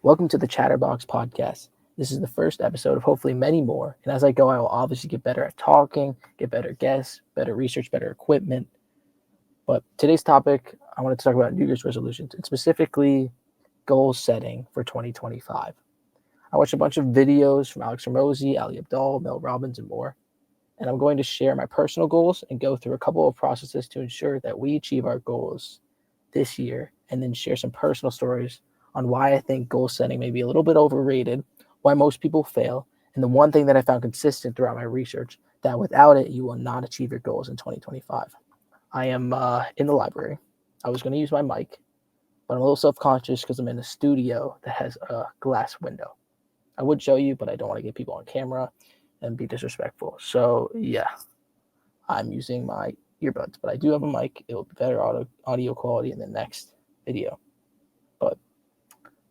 Welcome to the ChatterBox Podcast. This is the first episode of hopefully many more. And as I go, I will obviously get better at talking, get better guests, better research, better equipment. But today's topic, I wanted to talk about New Year's resolutions and specifically goal setting for 2025. I watched a bunch of videos from Alex Ramosi, Ali Abdaal, Mel Robbins, and more. And I'm going to share my personal goals and go through a couple of processes to ensure that we achieve our goals this year, and then share some personal stories on why I think goal setting may be a little bit overrated, why most people fail, and the one thing that I found consistent throughout my research that without it, you will not achieve your goals in 2025. I am in the library. I was going to use my mic, but I'm a little self-conscious because I'm in a studio that has a glass window. I would show you, but I don't want to get people on camera and be disrespectful. So yeah, I'm using my earbuds, but I do have a mic. It will be better audio quality in the next video. But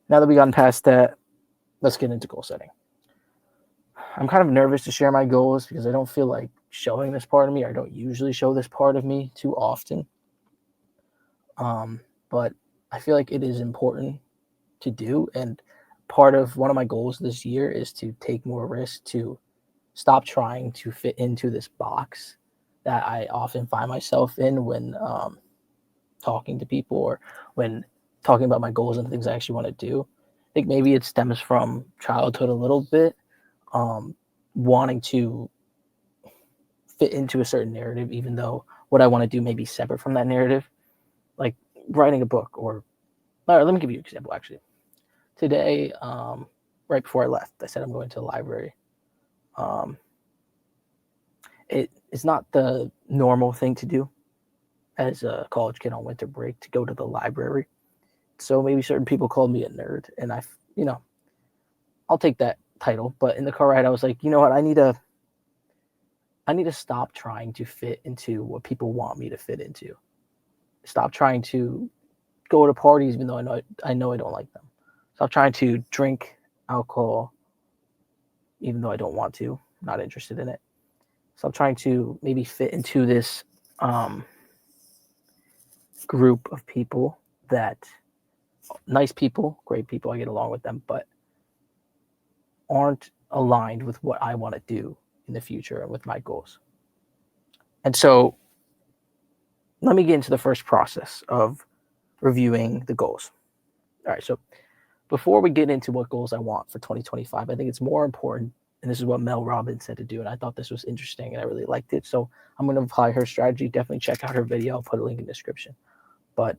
now that we've gotten past that, let's get into goal setting. I'm kind of nervous to share my goals because I don't feel like showing this part of me. I don't usually show this part of me too often. But I feel like it is important to do. And part of one of my goals this year is to take more risks, to stop trying to fit into this box that I often find myself in when talking to people or when talking about my goals and things I actually want to do. I think maybe it stems from childhood a little bit, wanting to fit into a certain narrative, even though what I want to do may be separate from that narrative, like writing a book. Or let me give you an example, actually. Today, right before I left, I said I'm going to the library. It's not the normal thing to do as a college kid on winter break to go to the library. So maybe certain people called me a nerd, and I'll take that title. But in the car ride, I was like, you know what? I need to stop trying to fit into what people want me to fit into. Stop trying to go to parties, even though I know I don't like them. Stop trying to drink alcohol, even though I don't want to. I'm not interested in it. Stop trying to maybe fit into this group of people that nice people, great people, I get along with them, but aren't aligned with what I want to do in the future and with my goals. And so let me get into the first process of reviewing the goals. All right, so before we get into what goals I want for 2025, I think it's more important, and this is what Mel Robbins said to do, and I thought this was interesting and I really liked it. So I'm going to apply her strategy. Definitely check out her video. I'll put a link in the description. But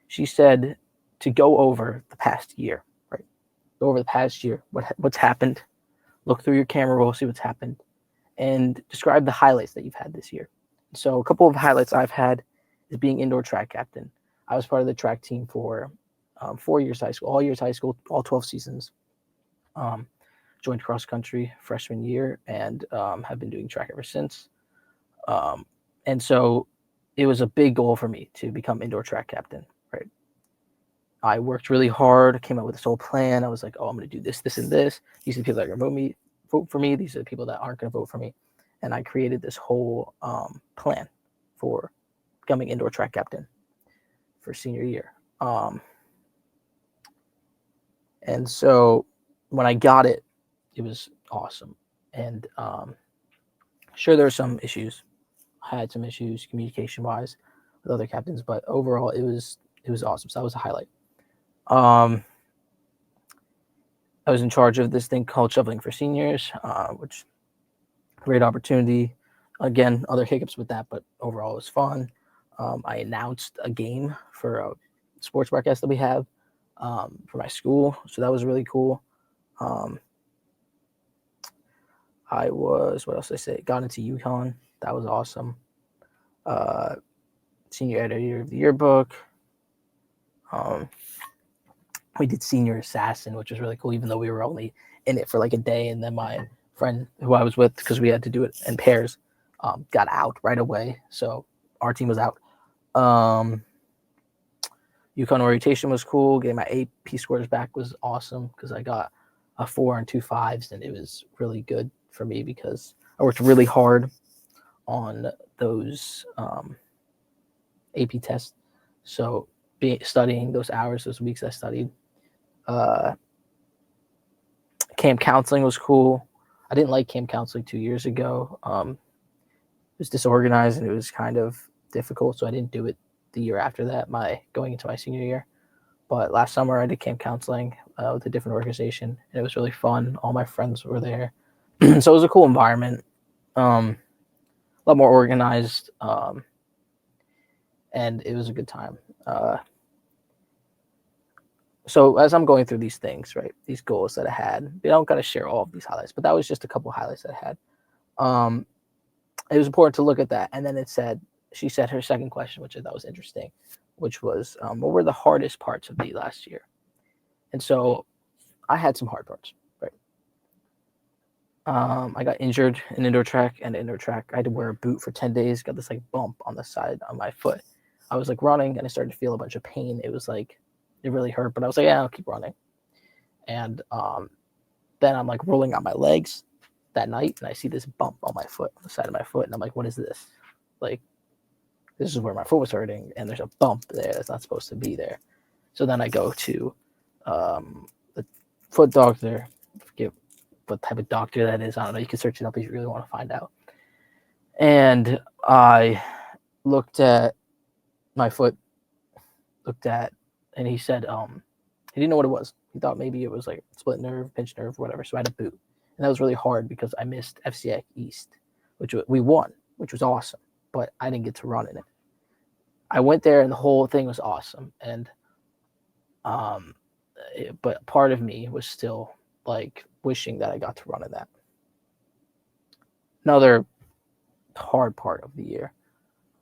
she said to go over the past year, right? Go over the past year, what's happened. Look through your camera roll, see what's happened, and describe the highlights that you've had this year. So a couple of highlights I've had is being indoor track captain. I was part of the track team for 4 years high school, all 12 seasons. Joined cross country freshman year and have been doing track ever since. And so it was a big goal for me to become indoor track captain, right? I worked really hard, came up with this whole plan. I was like, I'm going to do this, this, and this. These are the people that are going to vote for me. These are the people that aren't going to vote for me. And I created this whole plan for becoming indoor track captain for senior year. And so when I got it, it was awesome. And sure, there were some issues. I had some issues communication-wise with other captains, but overall, it was awesome. So that was a highlight. I was in charge of this thing called Shoveling for Seniors, which great opportunity. Again, other hiccups with that, but overall it was fun. I announced a game for a sports broadcast that we have for my school, so that was really cool. What else did I say? Got into UConn. That was awesome. Senior editor of the yearbook. We did senior assassin, which was really cool, even though we were only in it for like a day. And then my friend who I was with, because we had to do it in pairs, got out right away. So our team was out. UConn orientation was cool. Getting my AP scores back was awesome because I got a 4 and 2 5s, and it was really good for me because I worked really hard on those AP tests. So studying those hours, those weeks I studied, Camp counseling was cool. I didn't like camp counseling 2 years ago. It was disorganized and it was kind of difficult, so I didn't do it the year after that, going into my senior year. But last summer I did camp counseling with a different organization, and it was really fun. All my friends were there, so it was a cool environment. A lot more organized, and it was a good time. So as I'm going through these things, right, these goals that I had, I don't got to share all of these highlights, but that was just a couple highlights that I had. It was important to look at that. And then she said her second question, which I thought was interesting, which was, what were the hardest parts of the last year? And so I had some hard parts, right? I got injured in indoor track, I had to wear a boot for 10 days, got this like bump on the side of my foot. I was like running and I started to feel a bunch of pain. It was like, it really hurt, but I was like, yeah, I'll keep running. And then I'm like rolling out my legs that night and I see this bump on my foot, on the side of my foot. And I'm like, what is this? Like, this is where my foot was hurting and there's a bump there that's not supposed to be there. So then I go to the foot doctor. I forget what type of doctor that is. I don't know. You can search it up if you really want to find out. And I looked at my foot, and he said he didn't know what it was. He thought maybe it was like split nerve, pinched nerve, whatever. So I had a boot. And that was really hard because I missed FCX East, which we won, which was awesome. But I didn't get to run in it. I went there and the whole thing was awesome. And but part of me was still like wishing that I got to run in that. Another hard part of the year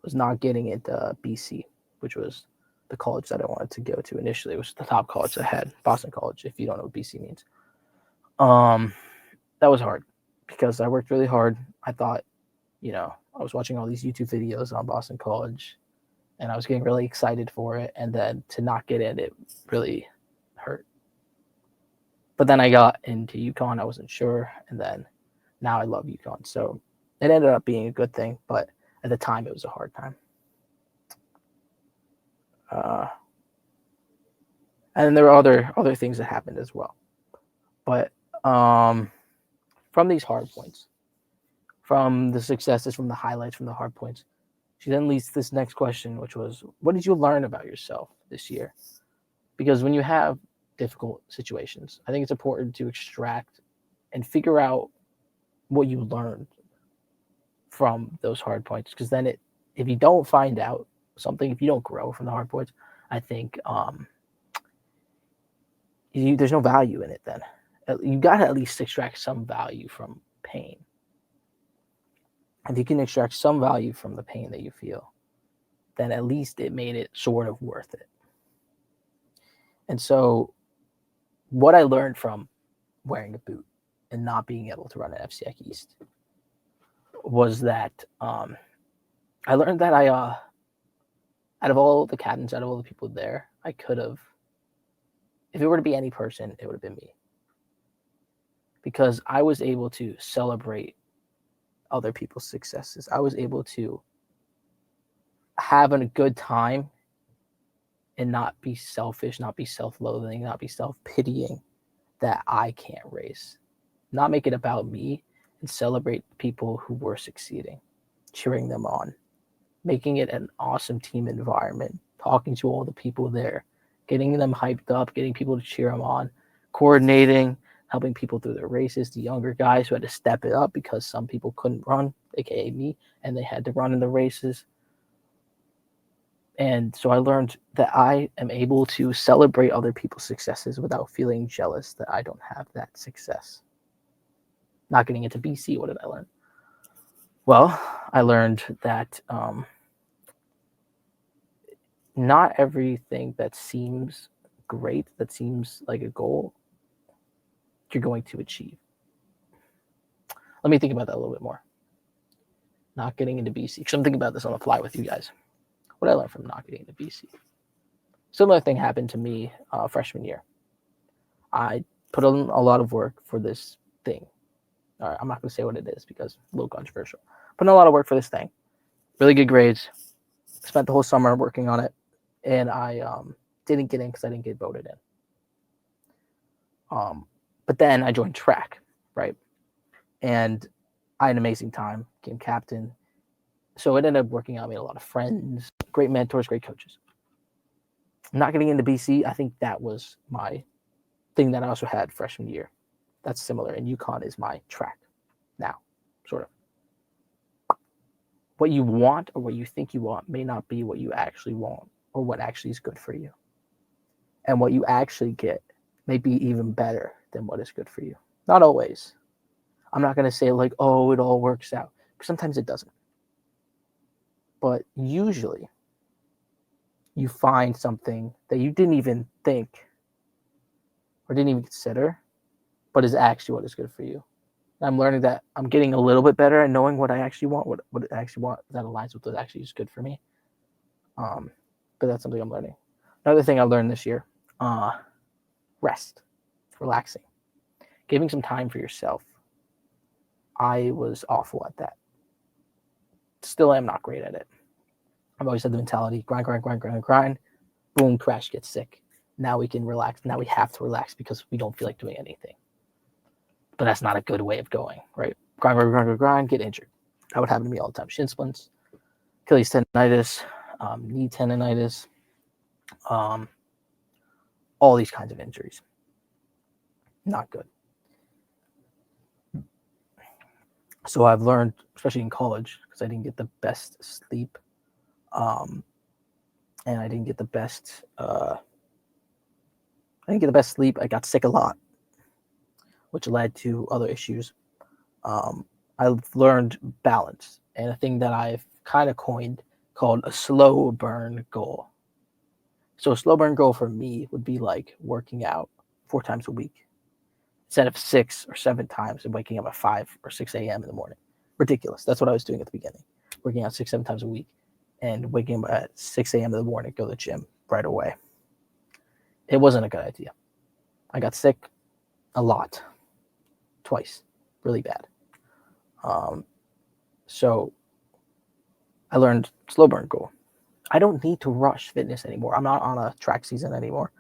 was not getting into BC, which was the college that I wanted to go to initially. It was the top college I had, Boston College, if you don't know what BC means. That was hard because I worked really hard. I thought, I was watching all these YouTube videos on Boston College and I was getting really excited for it. And then to not get in, it really hurt. But then I got into UConn. I wasn't sure. And then now I love UConn. So it ended up being a good thing. But at the time, it was a hard time. And then there were other things that happened as well. But from these hard points, from the successes, from the highlights, from the hard points, she then leads this next question, which was, what did you learn about yourself this year? Because when you have difficult situations, I think it's important to extract and figure out what you learned from those hard points. Because then if you don't find out something, if you don't grow from the hard points, I think there's no value in it then. You got to at least extract some value from pain. If you can extract some value from the pain that you feel, then at least it made it sort of worth it. And so what I learned from wearing a boot and not being able to run an FCX East was that I learned that out of all the captains, out of all the people there, I could have, if it were to be any person, it would have been me. Because I was able to celebrate other people's successes. I was able to have a good time and not be selfish, not be self-loathing, not be self-pitying that I can't race. Not make it about me and celebrate people who were succeeding, cheering them on, making it an awesome team environment, talking to all the people there, getting them hyped up, getting people to cheer them on, coordinating, helping people through their races, the younger guys who had to step it up because some people couldn't run, aka me, and they had to run in the races. And so I learned that I am able to celebrate other people's successes without feeling jealous that I don't have that success. Not getting into BC, what did I learn? Well, I learned that not everything that seems great, that seems like a goal, you're going to achieve. Let me think about that a little bit more. Not getting into BC, because I'm thinking about this on the fly with you guys. What I learned from not getting into BC. Similar thing happened to me freshman year. I put in a lot of work for this thing. All right, I'm not going to say what it is because it's a little controversial. Put in a lot of work for this thing. Really good grades. Spent the whole summer working on it. And I didn't get in because I didn't get voted in. But then I joined track, right? And I had an amazing time, became captain. So it ended up working out. I made a lot of friends, great mentors, great coaches. I'm not getting into BC. I think that was my thing that I also had freshman year. That's similar. And UConn is my track now, sort of. What you want or what you think you want may not be what you actually want or what actually is good for you. And what you actually get may be even better than what is good for you. Not always. I'm not going to say like, oh, it all works out. Sometimes it doesn't. But usually you find something that you didn't even think or didn't even consider, but is actually what is good for you. And I'm learning that I'm getting a little bit better at knowing what I actually want, what I actually want that aligns with what actually is good for me. But that's something I'm learning. Another thing I learned this year, rest, relaxing, giving some time for yourself. I was awful at that. Still am not great at it. I've always had the mentality, grind. Boom, crash, get sick. Now we can relax. Now we have to relax because we don't feel like doing anything. But that's not a good way of going, right? Grind, get injured. That would happen to me all the time. Shin splints, Achilles tendonitis, knee tendonitis, all these kinds of injuries. Not good. So I've learned, especially in college, because I didn't get the best sleep, and I didn't get the best. Sleep. I got sick a lot, which led to other issues. I've learned balance, and a thing that I've kind of coined called a slow burn goal. So a slow burn goal for me would be like working out 4 times a week instead of 6 or 7 times and waking up at 5 or 6 a.m. in the morning. Ridiculous. That's what I was doing at the beginning. Working out 6, 7 times a week and waking up at 6 a.m. in the morning, go to the gym right away. It wasn't a good idea. I got sick a lot. Twice. Really bad. So I learned slow burn goal. I don't need to rush fitness anymore. I'm not on a track season anymore.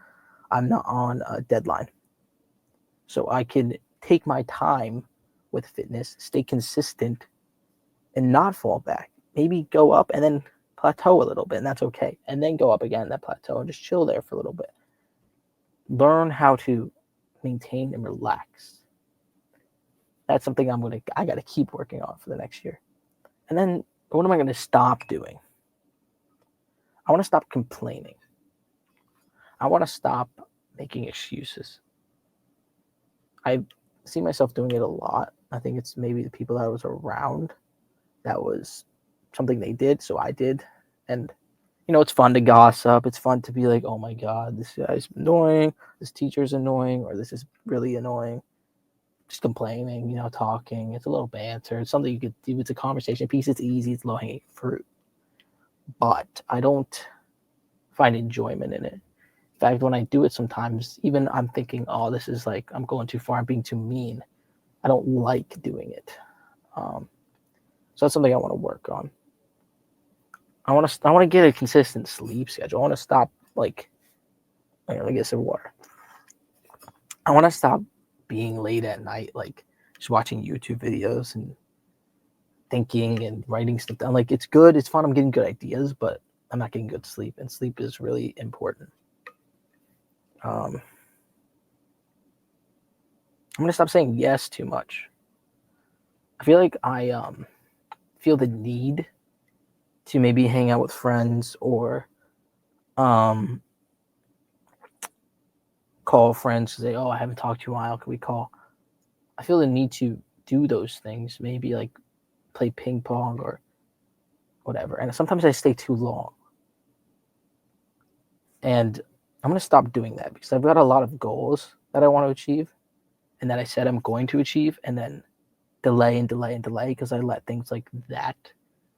I'm not on a deadline. So I can take my time with fitness, stay consistent, and not fall back. Maybe go up and then plateau a little bit, and that's okay. And then go up again, that plateau, and just chill there for a little bit. Learn how to maintain and relax. That's something I got to keep working on for the next year. And then what am I going to stop doing? I want to stop complaining. I want to stop making excuses. I see myself doing it a lot. I think it's maybe the people that I was around, that was something they did, so I did. And, it's fun to gossip. It's fun to be like, oh my God, this guy's annoying. This teacher's annoying, or this is really annoying. Just complaining, talking. It's a little banter. It's something you could do. It's a conversation piece. It's easy. It's low-hanging fruit. But I don't find enjoyment in it. In fact, when I do it sometimes, even I'm thinking, oh, this is like, I'm going too far. I'm being too mean. I don't like doing it. So that's something I want to work on. I want to get a consistent sleep schedule. I want to stop, let me get some water. I want to stop being late at night, just watching YouTube videos and thinking and writing stuff down. It's good. It's fun. I'm getting good ideas, but I'm not getting good sleep, and sleep is really important. I'm going to stop saying yes too much. I feel like I feel the need to maybe hang out with friends or call friends to say, oh, I haven't talked to you in a while. Can we call? I feel the need to do those things, maybe play ping pong or whatever. And sometimes I stay too long. And I'm going to stop doing that because I've got a lot of goals that I want to achieve and that I said I'm going to achieve, and then delay because I let things like that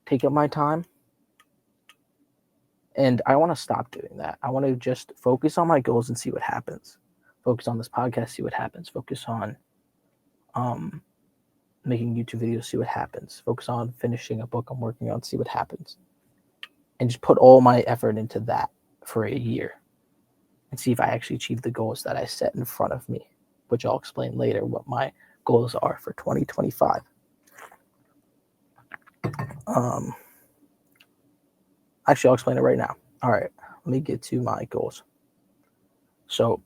take up my time. And I want to stop doing that. I want to just focus on my goals and see what happens. Focus on this podcast, see what happens. Focus on making YouTube videos, see what happens. Focus on finishing a book I'm working on, see what happens. And just put all my effort into that for a year and see if I actually achieve the goals that I set in front of me. which I'll explain later what my goals are for 2025. Actually, I'll explain it right now. All right, let me get to my goals. So,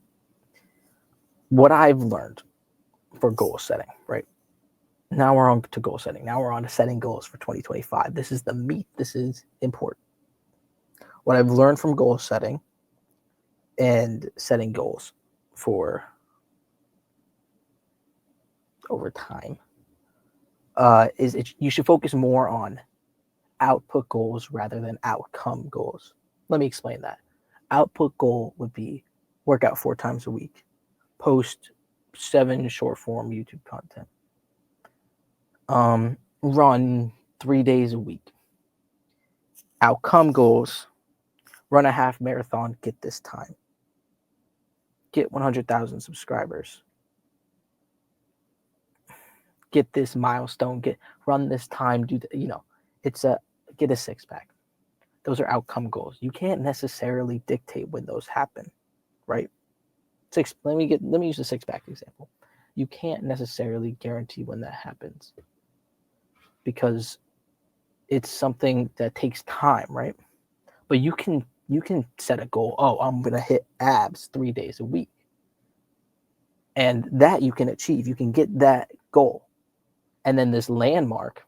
what I've learned for goal setting, right? Now we're on to goal setting. Now we're on to setting goals for 2025. This is the meat. This is important. What I've learned from goal setting and setting goals for over time is you should focus more on output goals rather than outcome goals. Let me explain that. Output goal would be work out 4 times a week, post 7 short form YouTube content, run 3 days a week. Outcome goals: run a half marathon, get this time, get 100,000 subscribers, get this milestone, run this time, do get a 6-pack. Those are outcome goals. You can't necessarily dictate when those happen, right? Let me use the 6-pack example. You can't necessarily guarantee when that happens because it's something that takes time, right? But you can set a goal. Oh, I'm gonna hit abs 3 days a week, and that you can achieve. You can get that goal, and then this landmark,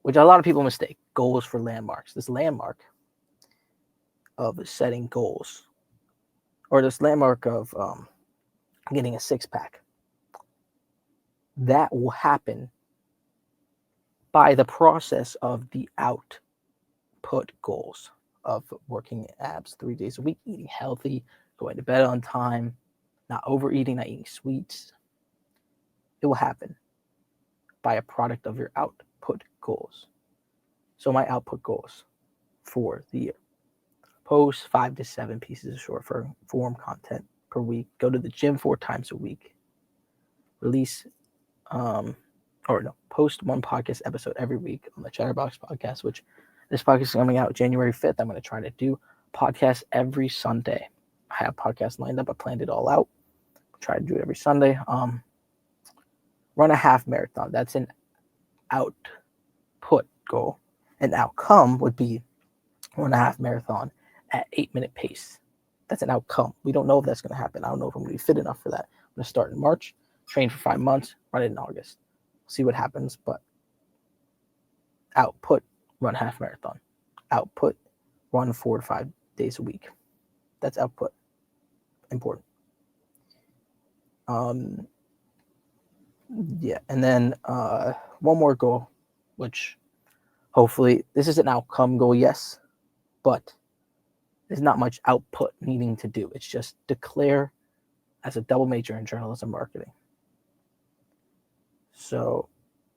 which a lot of people mistake goals for landmarks. This landmark of setting goals, or this landmark of getting a 6-pack, that will happen by the process of the output goals of working abs 3 days a week, eating healthy, going to bed on time, not overeating, not eating sweets. It will happen by a product of your output goals. So my output goals for the year: post 5 to 7 pieces of short form content per week, go to the gym 4 times a week, post 1 podcast episode every week on the ChatterBox Podcast, which this podcast is coming out January 5th. I'm going to try to do podcasts every Sunday. I have podcasts lined up. I planned it all out. Try to do it every Sunday. Run a half marathon. That's an output goal. An outcome would be run a half marathon at 8-minute pace. That's an outcome. We don't know if that's going to happen. I don't know if I'm going to be fit enough for that. I'm going to start in March, train for 5 months, run it in August. See what happens. But output, run half marathon. Output, run 4 to 5 days a week. That's output. Important. And then one more goal, which hopefully this is an outcome goal, yes, but there's not much output needing to do. It's just declare as a double major in journalism marketing. So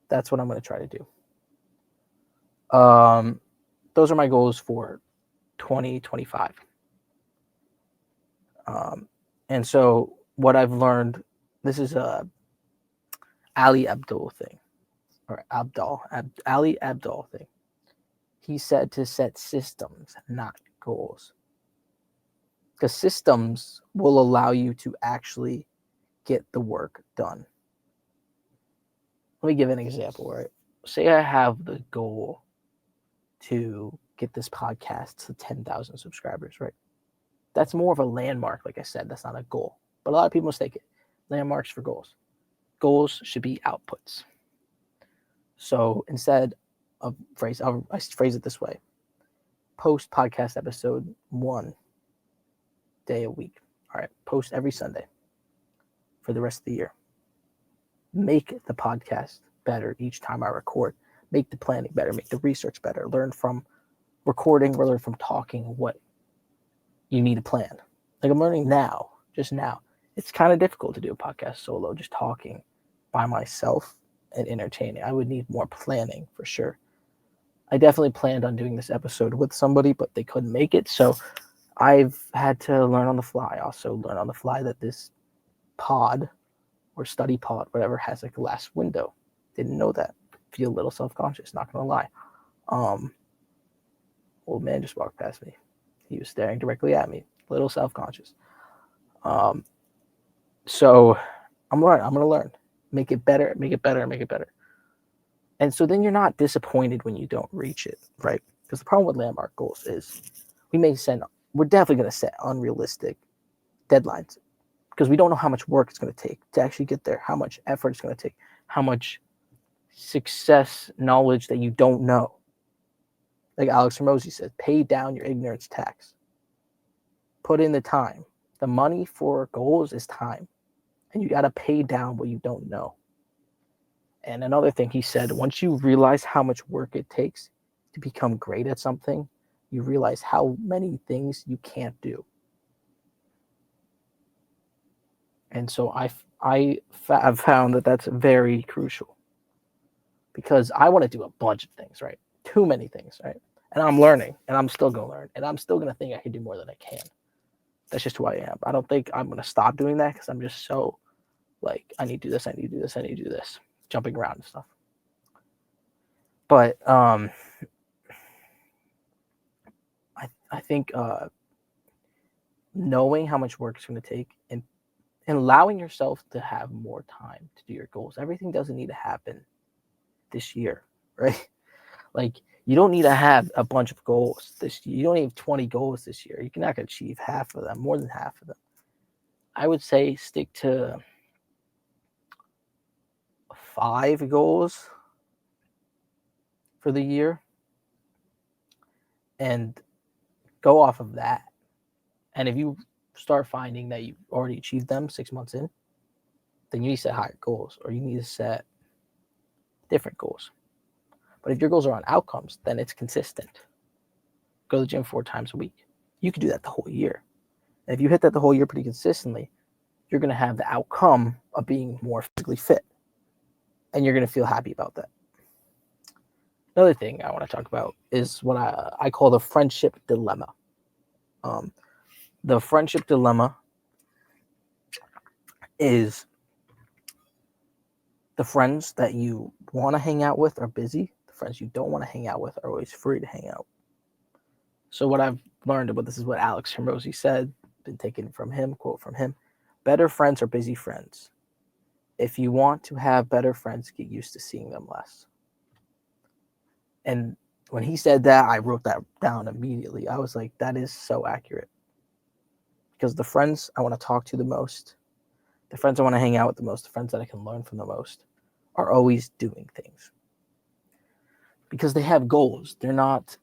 that's what I'm going to try to do. Those are my goals for 2025. And so what I've learned, this is a Ali Abdaal thing. Ali Abdaal thing. He said to set systems, not goals. Because systems will allow you to actually get the work done. Let me give an example, right? Say I have the goal to get this podcast to 10,000 subscribers, right? That's more of a landmark, like I said. That's not a goal. But a lot of people mistake it. Landmarks for goals. Goals should be outputs. So instead of I phrase it this way: post podcast episode 1 day a week. All right, post every Sunday for the rest of the year. Make the podcast better each time I record. Make the planning better. Make the research better. Learn from recording, or learn from talking what you need to plan. Like I'm learning now, just now. It's kind of difficult to do a podcast solo, just talking by myself and entertaining. I would need more planning for sure. I definitely planned on doing this episode with somebody, but they couldn't make it. So I've had to learn on the fly. Also learn on the fly that this pod or study pod, whatever, has a glass window. Didn't know that. Feel a little self-conscious, not gonna lie. Old man just walked past me. He was staring directly at me. A little self-conscious. So I'm going to learn, make it better, make it better, make it better. And so then you're not disappointed when you don't reach it, right? Because the problem with landmark goals is we're definitely going to set unrealistic deadlines because we don't know how much work it's going to take to actually get there, how much effort it's going to take, how much success knowledge that you don't know. Like Alex Hormozy said, pay down your ignorance tax. Put in the time. The money for goals is time. And you got to pay down what you don't know. And another thing he said, once you realize how much work it takes to become great at something, you realize how many things you can't do. And so I've found that that's very crucial because I want to do a bunch of things, right? Too many things, right? And I'm learning and I'm still going to learn and I'm still going to think I can do more than I can. That's just who I am. I don't think I'm going to stop doing that because I'm just so like, I need to do this, I need to do this, I need to do this, jumping around and stuff. But I think knowing how much work it's going to take and allowing yourself to have more time to do your goals. Everything doesn't need to happen this year, right? Like you don't need to have a bunch of goals this year. You don't need 20 goals this year. You can not achieve half of them, more than half of them. I would say stick to 5 goals for the year and go off of that. And if you start finding that you've already achieved them 6 months in, then you need to set higher goals or you need to set different goals. But if your goals are on outcomes, then it's consistent. Go to the gym 4 times a week. You can do that the whole year. And if you hit that the whole year pretty consistently, you're going to have the outcome of being more physically fit. And you're going to feel happy about that. Another thing I want to talk about is what I call the friendship dilemma. The friendship dilemma is the friends that you want to hang out with are busy. The friends you don't want to hang out with are always free to hang out. So what I've learned about this is what Alex Hormozy said, been taken from him, quote from him. Better friends are busy friends. If you want to have better friends, get used to seeing them less. And when he said that, I wrote that down immediately. I was like, that is so accurate. Because the friends I want to talk to the most, the friends I want to hang out with the most, the friends that I can learn from the most, are always doing things. Because they have goals. They're not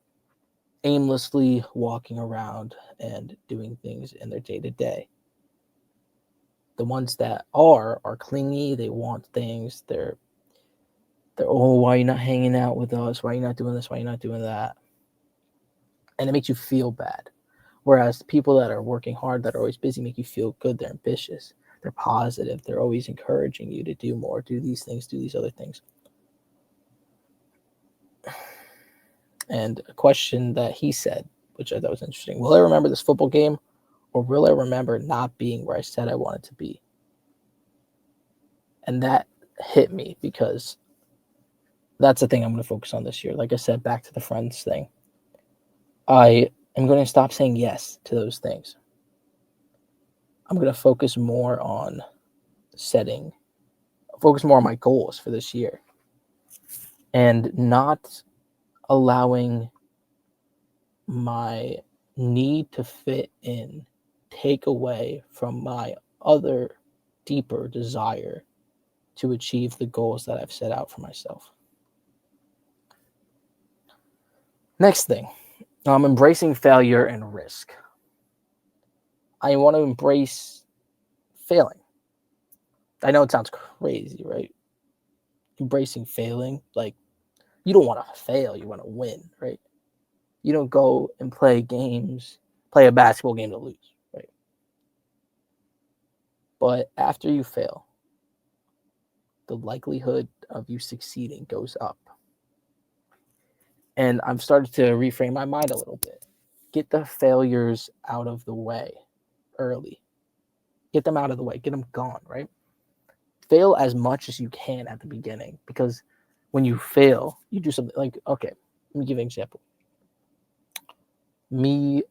aimlessly walking around and doing things in their day-to-day. The ones that are clingy, they want things, they're oh, why are you not hanging out with us? Why are you not doing this? Why are you not doing that? And it makes you feel bad. Whereas the people that are working hard, that are always busy, make you feel good. They're ambitious. They're positive. They're always encouraging you to do more, do these things, do these other things. And a question that he said, which I thought was interesting, will I remember this football game or will I remember not being where I said I wanted to be? And that hit me because that's the thing I'm going to focus on this year. Like I said, back to the friends thing. I am going to stop saying yes to those things. I'm going to focus more on my goals for this year and not allowing my need to fit in take away from my other deeper desire to achieve the goals that I've set out for myself. Next thing, I'm embracing failure and risk. I want to embrace failing. I know it sounds crazy, right? Embracing failing, like you don't want to fail, you want to win, right? You don't go and play a basketball game to lose, right? But after you fail, the likelihood of you succeeding goes up. And I've started to reframe my mind a little bit. Get the failures out of the way early. Get them out of the way. Get them gone, right? Fail as much as you can at the beginning because when you fail, you do something like, okay, let me give you an example. Me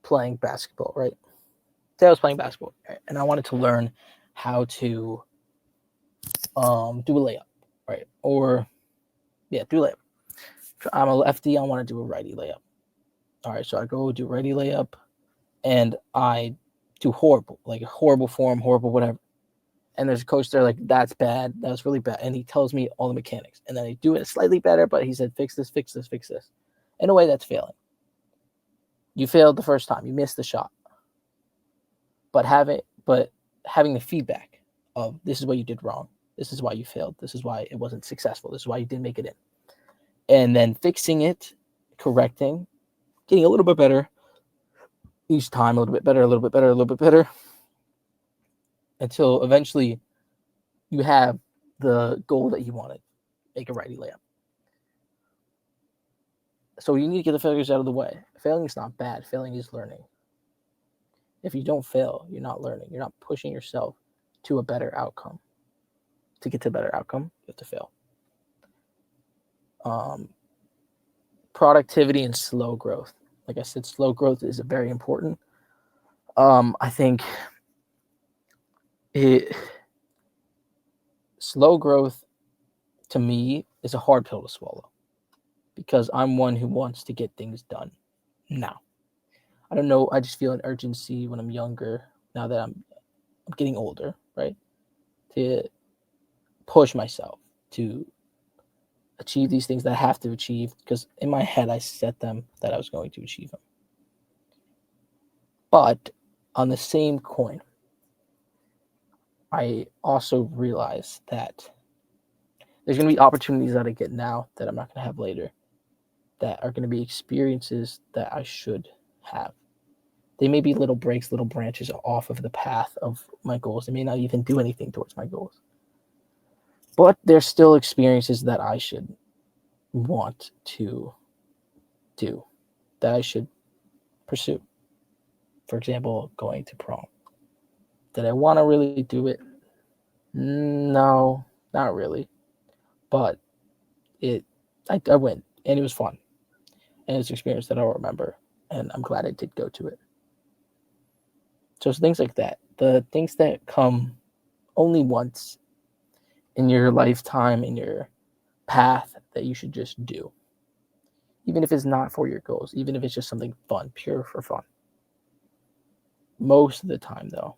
playing basketball, right? Say I was playing basketball and I wanted to learn how to do a layup, right? Or do a layup. I'm a lefty. I want to do a righty layup. All right, so I go do righty layup, and I do horrible, like horrible form, horrible whatever. And there's a coach there like, that's bad, that's really bad, and he tells me all the mechanics, and then I do it slightly better, but he said fix this, fix this, fix this. In a way, that's failing. You failed the first time, you missed the shot, but having the feedback of this is what you did wrong, this is why you failed, this is why it wasn't successful, this is why you didn't make it in, and then fixing it, correcting, getting a little bit better each time, a little bit better, a little bit better, a little bit better, until eventually you have the goal that you wanted, make a righty layup. So you need to get the failures out of the way. Failing is not bad. Failing is learning. If you don't fail, you're not learning. You're not pushing yourself to a better outcome. To get to a better outcome, you have to fail. Productivity and slow growth. Like I said, slow growth is very important. I think slow growth to me is a hard pill to swallow, because I'm one who wants to get things done now. I don't know. I just feel an urgency when I'm younger, now that I'm getting older, right? To push myself to achieve these things that I have to achieve, because in my head I set them that I was going to achieve them. But on the same coin, I also realize that there's going to be opportunities that I get now that I'm not going to have later, that are going to be experiences that I should have. They may be little breaks, little branches off of the path of my goals. They may not even do anything towards my goals. But they're still experiences that I should want to do, that I should pursue. For example, going to prom. Did I want to really do it? No, not really. But I went, and it was fun. And it's an experience that I'll remember. And I'm glad I did go to it. So it's things like that. The things that come only once in your lifetime, in your path, that you should just do. Even if it's not for your goals, even if it's just something fun, pure for fun. Most of the time, though,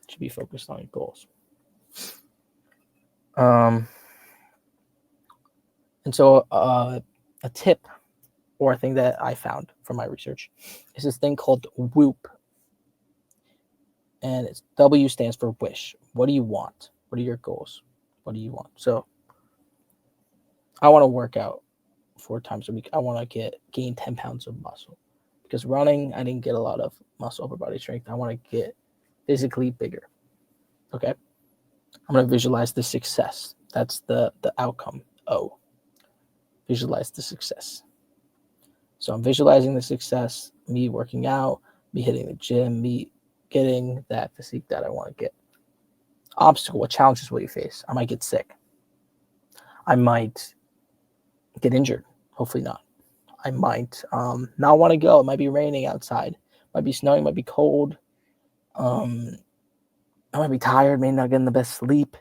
it should be focused on your goals. And so a tip or a thing that I found from my research is this thing called WHOOP. And it's W stands for wish. What do you want? What are your goals? What do you want? So I want to work out 4 times a week. I want to gain 10 pounds of muscle, because running, I didn't get a lot of muscle upper body strength. I want to get physically bigger. Okay. I'm going to visualize the success. That's the outcome. O. Visualize the success. So I'm visualizing the success, me working out, me hitting the gym, me getting that physique that I want to get. Obstacle, what challenges will you face? I might get sick. I might get injured. Hopefully not. I might not want to go. It might be raining outside. It might be snowing. It might be cold. I might be tired. May not get the best sleep.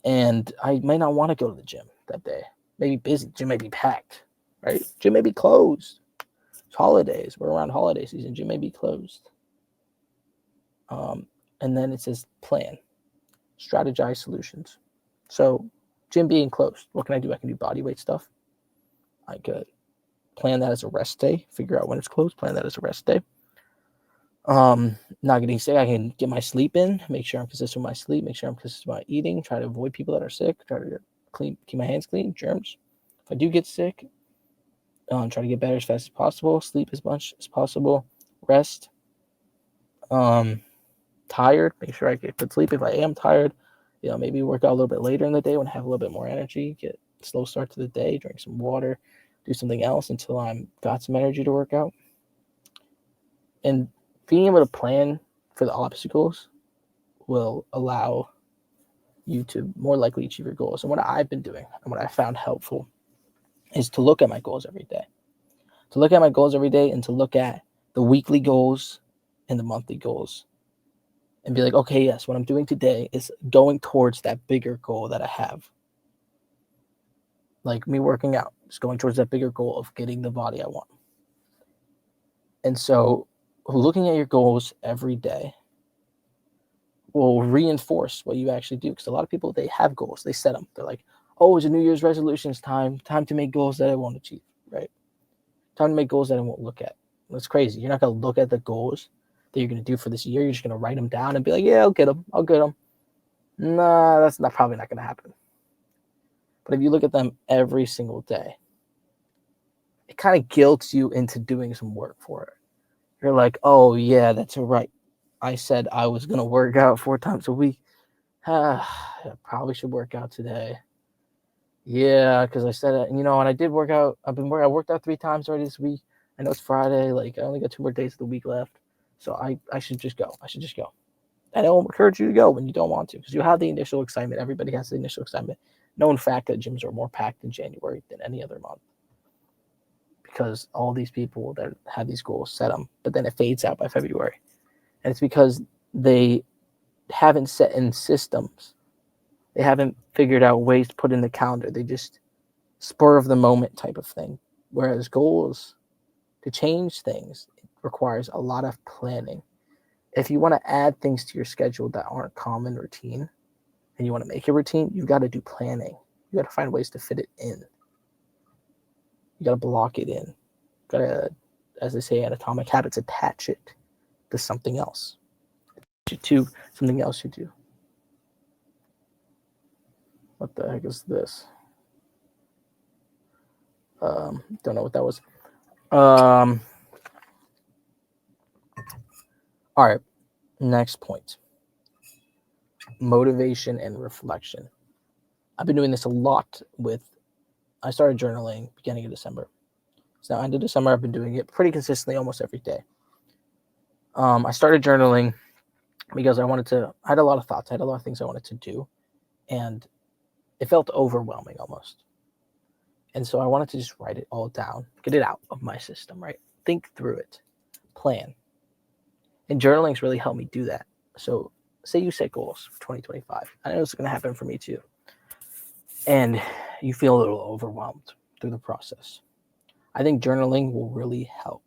And I might not want to go to the gym that day. Maybe busy. Gym may be packed. Right? Gym may be closed. It's holidays. We're around holiday season. Gym may be closed. And then it says plan. Strategize solutions. So gym being closed, what can I do? I can do body weight stuff. I could plan that as a rest day. Figure out when it's closed. Plan that as a rest day. Not getting sick. I can get my sleep in. Make sure I'm consistent with my sleep. Make sure I'm consistent with my eating. Try to avoid people that are sick. Try to keep my hands clean. Germs. If I do get sick, try to get better as fast as possible. Sleep as much as possible. Rest. Tired. Make sure I get good sleep. If I am tired, maybe work out a little bit later in the day when I have a little bit more energy. Get a slow start to the day. Drink some water. Do something else until I'm got some energy to work out. And being able to plan for the obstacles will allow you to more likely achieve your goals. And what I've been doing and what I found helpful is to look at my goals every day. To look at my goals every day, and to look at the weekly goals and the monthly goals, and be like, okay, yes, what I'm doing today is going towards that bigger goal that I have. Like me working out, just going towards that bigger goal of getting the body I want. And so looking at your goals every day will reinforce what you actually do. Because a lot of people, they have goals, they set them. They're like, oh, it's a New Year's resolution. It's time to make goals that I won't achieve, right? Time to make goals that I won't look at. That's crazy. You're not going to look at the goals that you're going to do for this year. You're just going to write them down and be like, yeah, I'll get them. Nah, that's probably not going to happen. But if you look at them every single day, it kind of guilts you into doing some work for it. You're like, oh, yeah, that's right. I said I was going to work out 4 times a week. I probably should work out today. Yeah, because I said it, and I did work out. I worked out 3 times already this week. I know it's Friday. Like, I only got 2 more days of the week left. So I should just go. And I will encourage you to go when you don't want to, because you have the initial excitement. Everybody has the initial excitement. Known fact that gyms are more packed in January than any other month, because all these people that have these goals set them, but then it fades out by February. And it's because they haven't set in systems. They haven't figured out ways to put in the calendar. They just spur of the moment type of thing. Whereas goals, to change things, it requires a lot of planning. If you want to add things to your schedule that aren't common routine, and you want to make it routine, you've got to do planning. You got to find ways to fit it in. You got to block it in. You got to, as they say in Atomic Habits, attach it to something else. Attach it to something else you do. What the heck is this? Don't know what that was. All right. Next point. Motivation and reflection. I've been doing this a lot I started journaling beginning of December. So end of December, I've been doing it pretty consistently almost every day. I started journaling because I had a lot of thoughts. I had a lot of things I wanted to do, and it felt overwhelming almost. And so I wanted to just write it all down, get it out of my system, right? Think through it, plan. And journaling's really helped me do that. So say you set goals for 2025. I know it's going to happen for me too. And you feel a little overwhelmed through the process. I think journaling will really help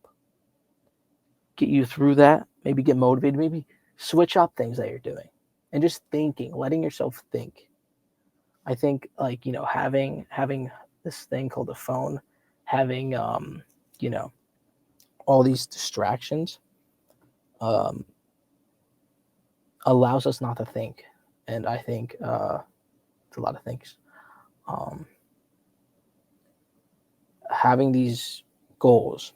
get you through that, maybe get motivated, maybe switch up things that you're doing, and just thinking, letting yourself think. I think having this thing called a phone, having all these distractions allows us not to think. And I think it's a lot of things. Having these goals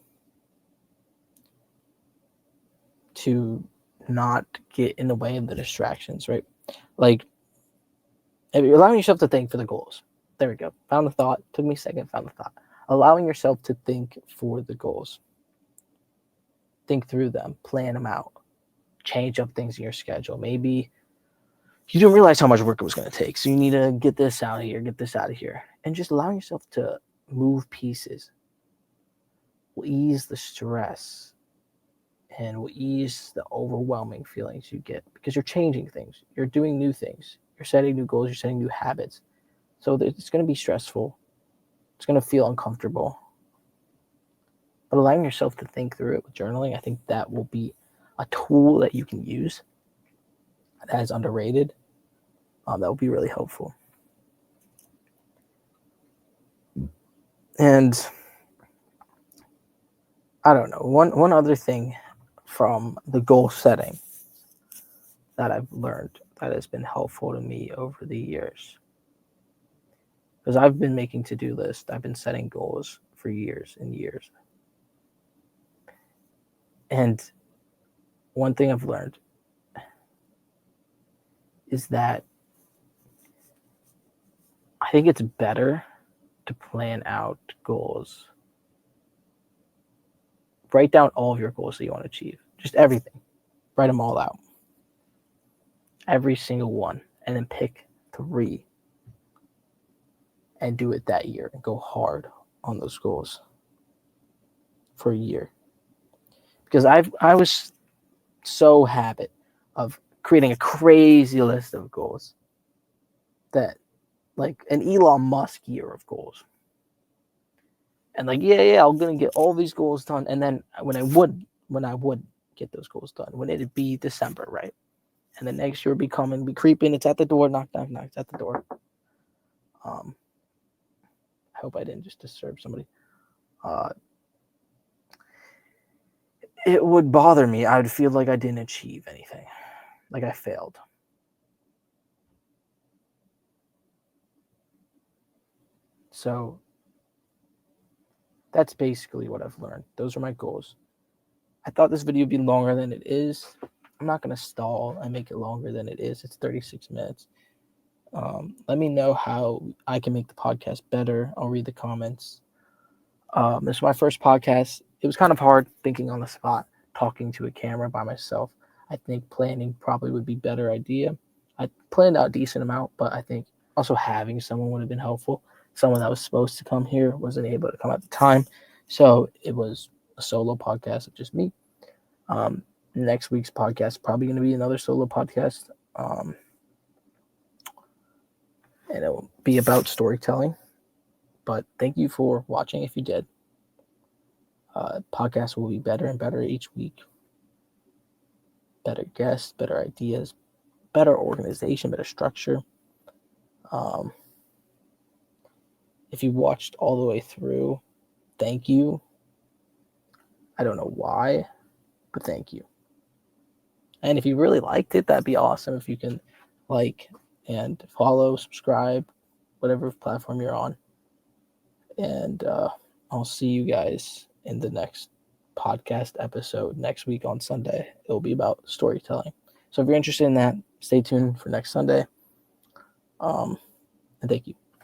to not get in the way of the distractions, right? Like, if you're allowing yourself to think for the goals. There we go. Found the thought. Took me a second. Found the thought. Allowing yourself to think for the goals. Think through them. Plan them out. Change up things in your schedule. Maybe you didn't realize how much work it was going to take, so you need to get this out of here, get this out of here. And just allowing yourself to move pieces will ease the stress and will ease the overwhelming feelings you get, because you're changing things. You're doing new things. You're setting new goals. You're setting new habits. So it's going to be stressful. It's going to feel uncomfortable. But allowing yourself to think through it with journaling, I think that will be a tool that you can use that is underrated. That will be really helpful. And I don't know, one other thing from the goal setting that I've learned that has been helpful to me over the years, because I've been making to-do lists, I've been setting goals for years and years. And one thing I've learned is that I think it's better to plan out goals. Write down all of your goals that you want to achieve. Just everything. Write them all out. Every single one. And then pick 3 and do it that year and go hard on those goals for a year. Because I was so habit of creating a crazy list of goals that, like, an Elon Musk year of goals. And like, yeah, I'm gonna get all these goals done. And then when I would get those goals done, when it'd be December, right? And the next year would be coming, be creeping, it's at the door, knock, it's at the door. I hope I didn't just disturb somebody. It would bother me. I would feel like I didn't achieve anything, like I failed. So that's basically what I've learned. Those are my goals. I thought this video would be longer than it is. I'm not going to stall and make it longer than it is. It's 36 minutes. Let me know how I can make the podcast better. I'll read the comments. This is my first podcast. It was kind of hard thinking on the spot, talking to a camera by myself. I think planning probably would be a better idea. I planned out a decent amount, but I think also having someone would have been helpful. Someone that was supposed to come here wasn't able to come at the time. So it was a solo podcast of just me. Next week's podcast is probably going to be another solo podcast. And it will be about storytelling. But thank you for watching if you did. Podcasts will be better and better each week. Better guests, better ideas, better organization, better structure. If you watched all the way through, thank you. I don't know why, but thank you. And if you really liked it, that'd be awesome if you can like and follow, subscribe, whatever platform you're on. And I'll see you guys in the next podcast episode next week on Sunday. It'll be about storytelling. So if you're interested in that, stay tuned for next Sunday. And thank you.